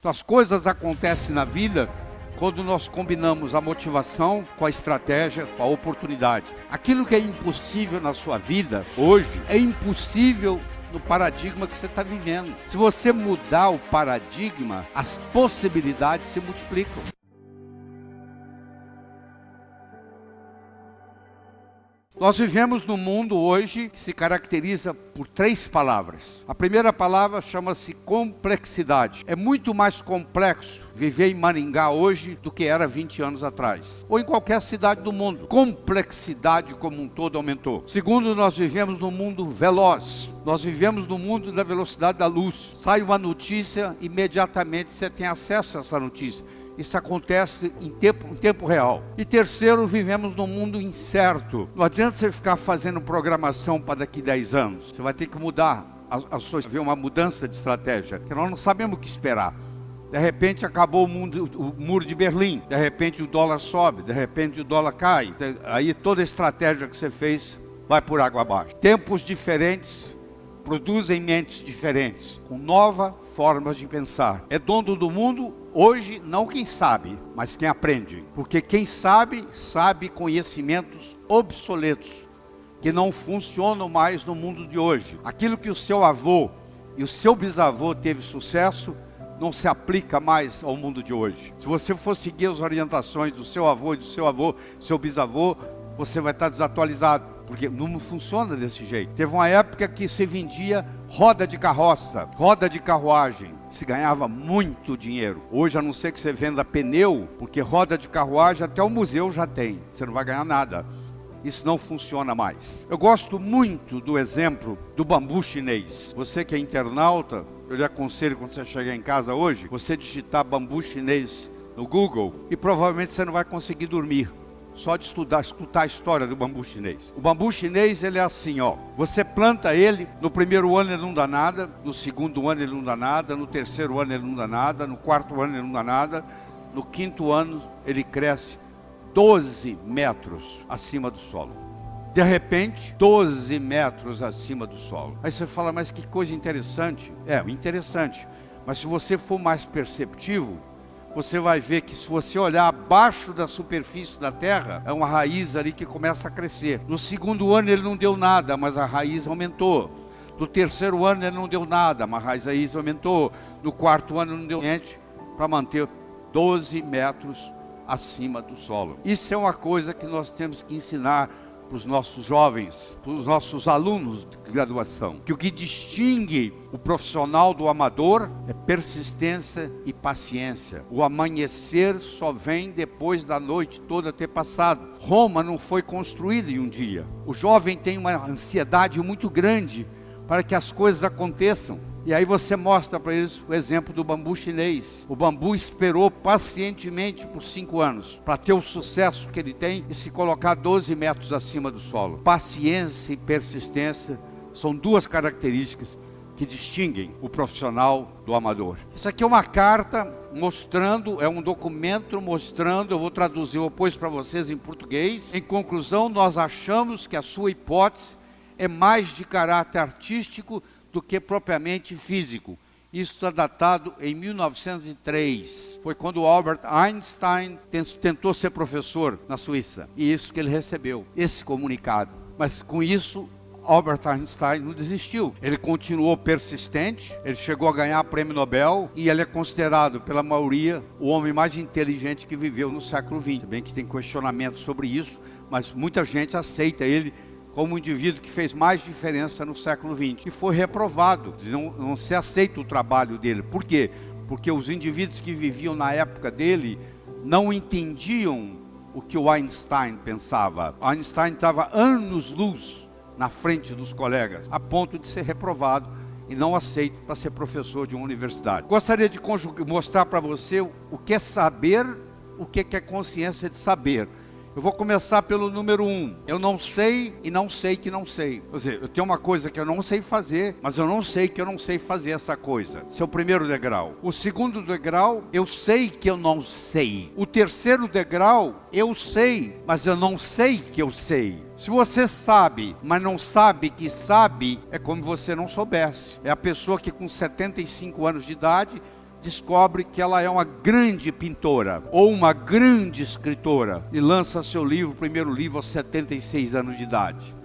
Então, as coisas acontecem na vida quando nós combinamos a motivação com a estratégia, com a oportunidade. Aquilo que é impossível na sua vida hoje é impossível no paradigma que você está vivendo. Se você mudar o paradigma, as possibilidades se multiplicam. Nós vivemos num mundo hoje que se caracteriza por 3 palavras. A primeira palavra chama-se complexidade. É muito mais complexo viver em Maringá hoje do que era 20 anos atrás, ou em qualquer cidade do mundo. Complexidade como um todo aumentou. Segundo, nós vivemos num mundo veloz. Nós vivemos no mundo da velocidade da luz. Sai uma notícia, imediatamente você tem acesso a essa notícia. Isso acontece em tempo real. E terceiro, vivemos num mundo incerto. Não adianta você ficar fazendo programação para daqui 10 anos. Você vai ter que mudar ver uma mudança de estratégia, porque nós não sabemos o que esperar. De repente acabou o muro de Berlim, de repente o dólar sobe, de repente o dólar cai. Aí toda a estratégia que você fez vai por água abaixo. Tempos diferentes produzem mentes diferentes, com novas formas de pensar. É dono do mundo hoje, não quem sabe, mas quem aprende. Porque quem sabe, sabe conhecimentos obsoletos, que não funcionam mais no mundo de hoje. Aquilo que o seu avô e o seu bisavô teve sucesso, não se aplica mais ao mundo de hoje. Se você for seguir as orientações do seu avô e do seu bisavô, você vai estar desatualizado, porque não funciona desse jeito. Teve uma época que se vendia roda de carroça, roda de carruagem, se ganhava muito dinheiro. Hoje, a não ser que você venda pneu, porque roda de carruagem até o museu já tem, você não vai ganhar nada. Isso não funciona mais. Eu gosto muito do exemplo do bambu chinês. Você que é internauta, eu lhe aconselho, quando você chegar em casa hoje, você digitar bambu chinês no Google e provavelmente você não vai conseguir dormir. Só de escutar a história do bambu chinês. O bambu chinês, ele é assim, ó. Você planta ele, no primeiro ano ele não dá nada, no segundo ano ele não dá nada, no terceiro ano ele não dá nada, no quarto ano ele não dá nada, no quinto ano ele cresce 12 metros acima do solo. De repente, 12 metros acima do solo. Aí você fala, mas que coisa interessante. É, interessante. Mas se você for mais perceptivo, você vai ver que se você olhar abaixo da superfície da terra, é uma raiz ali que começa a crescer. No segundo ano ele não deu nada, mas a raiz aumentou. No terceiro ano ele não deu nada, mas a raiz aumentou. No quarto ano não deu gente para manter 12 metros acima do solo. Isso é uma coisa que nós temos que ensinar para os nossos jovens, para os nossos alunos de graduação, que o que distingue o profissional do amador é persistência e paciência. O amanhecer só vem depois da noite toda ter passado. Roma não foi construída em um dia. O jovem tem uma ansiedade muito grande para que as coisas aconteçam. E aí você mostra para eles o exemplo do bambu chinês. O bambu esperou pacientemente por 5 anos para ter o sucesso que ele tem e se colocar 12 metros acima do solo. Paciência e persistência são 2 características que distinguem o profissional do amador. Isso aqui é uma carta mostrando, é um documento mostrando, eu vou traduzir depois para vocês em português. Em conclusão, nós achamos que a sua hipótese é mais de caráter artístico do que propriamente físico. Isso está datado em 1903. Foi quando Albert Einstein tentou ser professor na Suíça. E isso que ele recebeu, esse comunicado. Mas com isso, Albert Einstein não desistiu. Ele continuou persistente, ele chegou a ganhar prêmio Nobel e ele é considerado pela maioria o homem mais inteligente que viveu no século XX. Bem que tem questionamentos sobre isso, mas muita gente aceita ele como um indivíduo que fez mais diferença no século XX. E foi reprovado, não se aceita o trabalho dele. Por quê? Porque os indivíduos que viviam na época dele não entendiam o que o Einstein pensava. Einstein estava anos-luz na frente dos colegas, a ponto de ser reprovado e não aceito para ser professor de uma universidade. Gostaria de mostrar para você o que é saber, o que é consciência de saber. Eu vou começar pelo número 1. Eu não sei e não sei que não sei. Quer dizer, eu tenho uma coisa que eu não sei fazer, mas eu não sei que eu não sei fazer essa coisa. Esse é o primeiro degrau. O segundo degrau, eu sei que eu não sei. O terceiro degrau, eu sei, mas eu não sei que eu sei. Se você sabe, mas não sabe que sabe, é como se você não soubesse. É a pessoa que com 75 anos de idade descobre que ela é uma grande pintora ou uma grande escritora e lança seu livro, o primeiro livro, aos 76 anos de idade.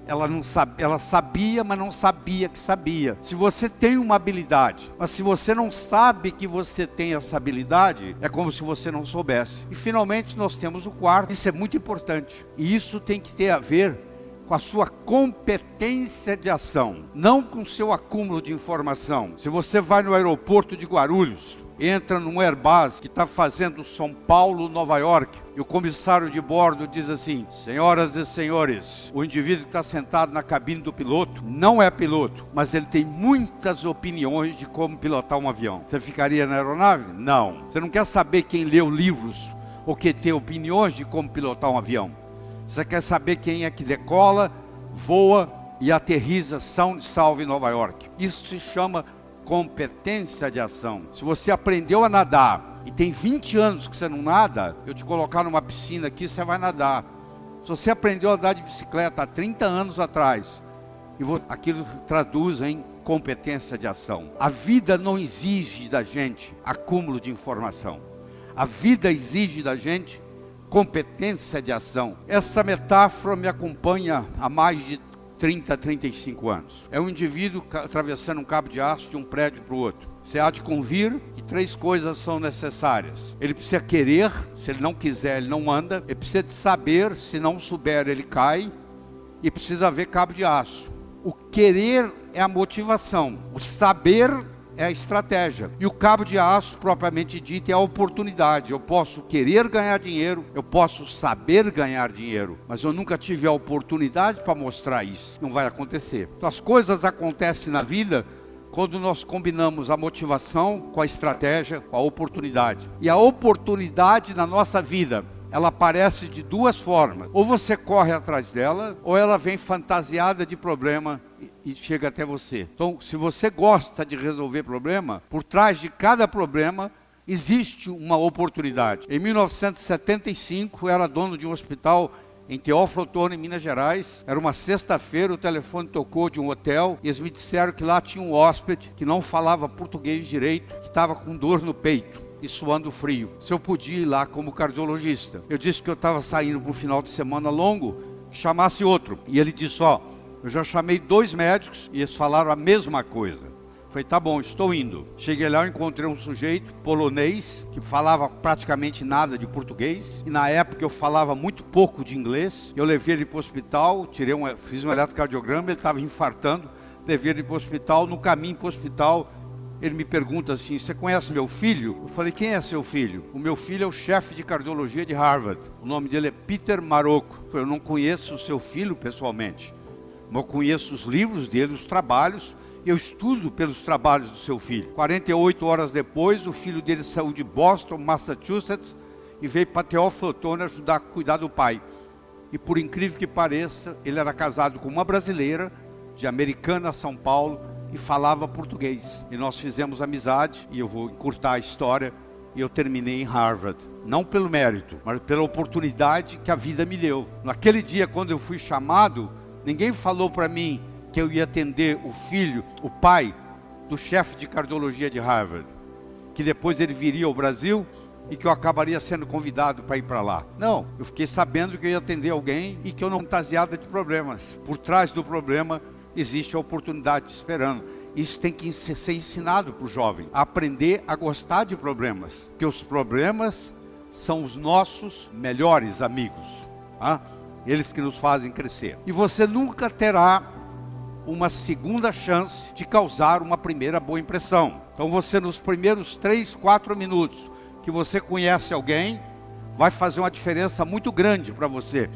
Ela sabia, mas não sabia que sabia. Se você tem uma habilidade, mas se você não sabe que você tem essa habilidade, é como se você não soubesse. E finalmente nós temos o quarto. Isso é muito importante. E isso tem que ter a ver com a sua competência de ação, não com o seu acúmulo de informação. Se você vai no aeroporto de Guarulhos, entra num Airbus que está fazendo São Paulo, Nova York, e o comissário de bordo diz assim: senhoras e senhores, o indivíduo que está sentado na cabine do piloto não é piloto, mas ele tem muitas opiniões de como pilotar um avião. Você ficaria na aeronave? Não. Você não quer saber quem leu livros ou quem tem opiniões de como pilotar um avião. Você quer saber quem é que decola, voa e aterriza são e salvo em Nova York. Isso se chama competência de ação. Se você aprendeu a nadar e tem 20 anos que você não nada, eu te colocar numa piscina aqui, você vai nadar. Se você aprendeu a andar de bicicleta há 30 anos atrás, aquilo traduz em competência de ação. A vida não exige da gente acúmulo de informação. A vida exige da gente competência de ação. Essa metáfora me acompanha há mais de 30, 35 anos. É um indivíduo atravessando um cabo de aço de um prédio para o outro. Você há de convir que 3 coisas são necessárias. Ele precisa querer, se ele não quiser, ele não anda. Ele precisa de saber, se não souber, ele cai. E precisa haver cabo de aço. O querer é a motivação. O saber é a estratégia. E o cabo de aço, propriamente dito, é a oportunidade. Eu posso querer ganhar dinheiro, eu posso saber ganhar dinheiro, mas eu nunca tive a oportunidade para mostrar isso. Não vai acontecer. Então as coisas acontecem na vida quando nós combinamos a motivação com a estratégia, com a oportunidade. E a oportunidade na nossa vida, ela aparece de 2 formas. Ou você corre atrás dela, ou ela vem fantasiada de problema e chega até você. Então, se você gosta de resolver problema, por trás de cada problema existe uma oportunidade. Em 1975, eu era dono de um hospital em Teófilo Otoni, em Minas Gerais. Era uma sexta-feira, o telefone tocou de um hotel e eles me disseram que lá tinha um hóspede que não falava português direito, que estava com dor no peito e suando frio. Se eu podia ir lá como cardiologista. Eu disse que eu estava saindo para um final de semana longo, que chamasse outro. E ele disse: ó, eu já chamei 2 médicos e eles falaram a mesma coisa. Falei: tá bom, estou indo. Cheguei lá, eu encontrei um sujeito polonês que falava praticamente nada de português. E na época eu falava muito pouco de inglês. Eu levei ele para o hospital, fiz um eletrocardiograma, ele estava infartando. Levei ele para o hospital. No caminho para o hospital, ele me pergunta assim: você conhece meu filho? Eu falei: quem é seu filho? O meu filho é o chefe de cardiologia de Harvard. O nome dele é Peter Marocco. Eu falei: eu não conheço o seu filho pessoalmente, mas eu conheço os livros dele, os trabalhos. Eu estudo pelos trabalhos do seu filho. 48 horas depois, o filho dele saiu de Boston, Massachusetts, e veio para Teófilo Otoni ajudar a cuidar do pai. E por incrível que pareça, ele era casado com uma brasileira, de Americana, São Paulo, e falava português. E nós fizemos amizade, e eu vou encurtar a história, e eu terminei em Harvard. Não pelo mérito, mas pela oportunidade que a vida me deu. Naquele dia, quando eu fui chamado, ninguém falou para mim que eu ia atender o pai do chefe de cardiologia de Harvard, que depois ele viria ao Brasil e que eu acabaria sendo convidado para ir para lá. Não, eu fiquei sabendo que eu ia atender alguém e que eu não fantasiada de problemas. Por trás do problema existe a oportunidade esperando. Isso tem que ser ensinado para o jovem, a aprender a gostar de problemas, porque os problemas são os nossos melhores amigos, tá? Eles que nos fazem crescer. E você nunca terá uma segunda chance de causar uma primeira boa impressão. Então você, nos primeiros 3, 4 minutos que você conhece alguém, vai fazer uma diferença muito grande para você,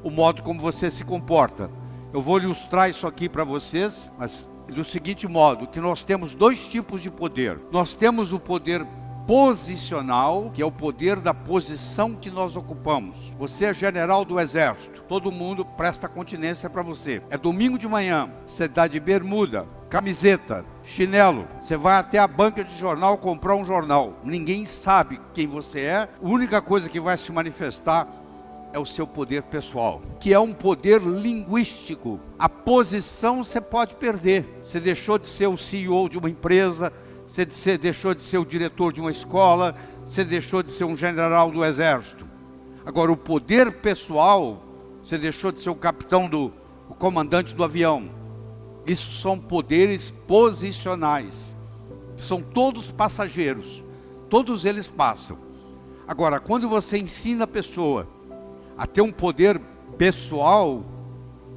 o modo como você se comporta. Eu vou ilustrar isso aqui para vocês, mas do seguinte modo, que nós temos 2 tipos de poder. Nós temos o poder posicional, que é o poder da posição que nós ocupamos. Você é general do exército, todo mundo presta continência para você. É domingo de manhã, você dá de bermuda, camiseta, chinelo, você vai até a banca de jornal comprar um jornal. Ninguém sabe quem você é, a única coisa que vai se manifestar é o seu poder pessoal, que é um poder linguístico. A posição você pode perder. Você deixou de ser o CEO de uma empresa, você deixou de ser o diretor de uma escola, você deixou de ser um general do exército. Agora, o poder pessoal, você deixou de ser o capitão o comandante do avião. Isso são poderes posicionais. São todos passageiros. Todos eles passam. Agora, quando você ensina a pessoa a ter um poder pessoal,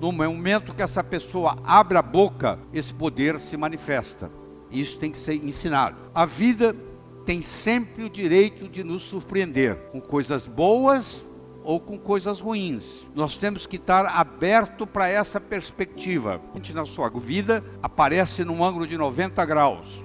no momento que essa pessoa abre a boca, esse poder se manifesta. Isso tem que ser ensinado. A vida tem sempre o direito de nos surpreender com coisas boas ou com coisas ruins. Nós temos que estar aberto para essa perspectiva. Na sua vida aparece num ângulo de 90 graus.